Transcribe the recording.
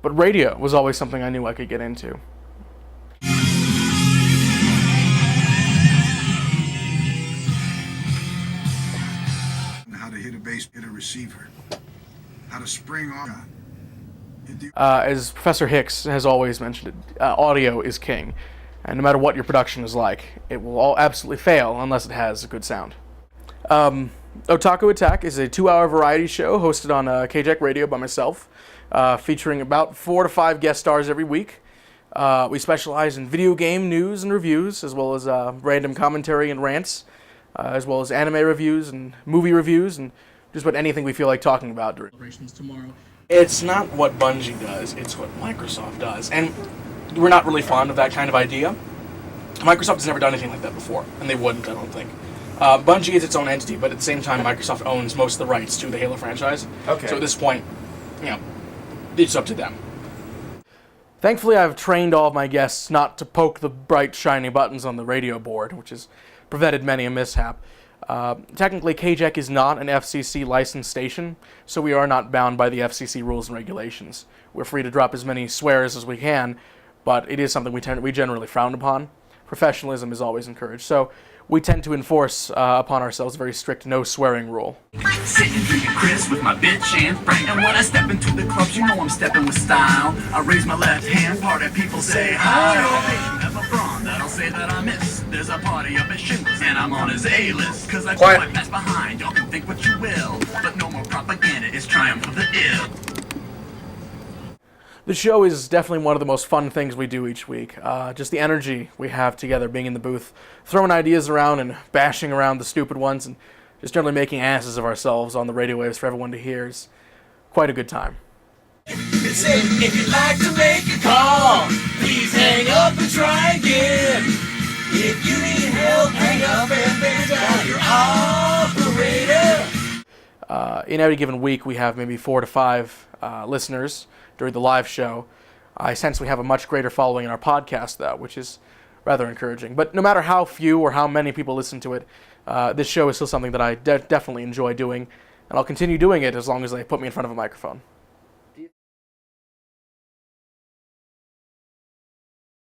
but radio was always something I knew I could get into. How to hit a bass, hit a receiver, how to spring on. As Professor Hicks has always mentioned, audio is king, and no matter what your production is like, it will all absolutely fail unless it has a good sound. Otaku Attack is a 2-hour variety show hosted on KJAC Radio by myself, featuring about 4 to 5 guest stars every week. We specialize in video game news and reviews, as well as random commentary and rants, as well as anime reviews and movie reviews, and just about anything we feel like talking about during celebrations tomorrow. It's not what Bungie does, it's what Microsoft does. And we're not really fond of that kind of idea. Microsoft has never done anything like that before, and they wouldn't, I don't think. Bungie is its own entity, but at the same time, Microsoft owns most of the rights to the Halo franchise. Okay. So at this point, it's up to them. Thankfully, I've trained all of my guests not to poke the bright, shiny buttons on the radio board, which has prevented many a mishap. Technically, KJAC is not an FCC licensed station, so we are not bound by the FCC rules and regulations. We're free to drop as many swears as we can, but it is something we generally frown upon. Professionalism is always encouraged, so we tend to enforce upon ourselves a very strict no swearing rule. Sitting drinking Chris with my bitch and friend. And when I step into the clubs, you know I'm stepping with style. I raise my left hand, part of people say hi. Have a brawn that'll say that I miss. There's a party up at Shingles and I'm on his A-list. Cause I put my pass behind, y'all can think what you will. But no more propaganda, it's triumph of the ill. The show is definitely one of the most fun things we do each week. Just the energy we have together, being in the booth, throwing ideas around and bashing around the stupid ones, and just generally making asses of ourselves on the radio waves for everyone to hear is quite a good time. If you'd like to make a call, please hang up and try again. If you need help, hang up and then dial your operator. In every given week, we have maybe 4 to 5 listeners during the live show. I sense we have a much greater following in our podcast, though, which is rather encouraging. But no matter how few or how many people listen to it, this show is still something that I definitely enjoy doing, and I'll continue doing it as long as they put me in front of a microphone.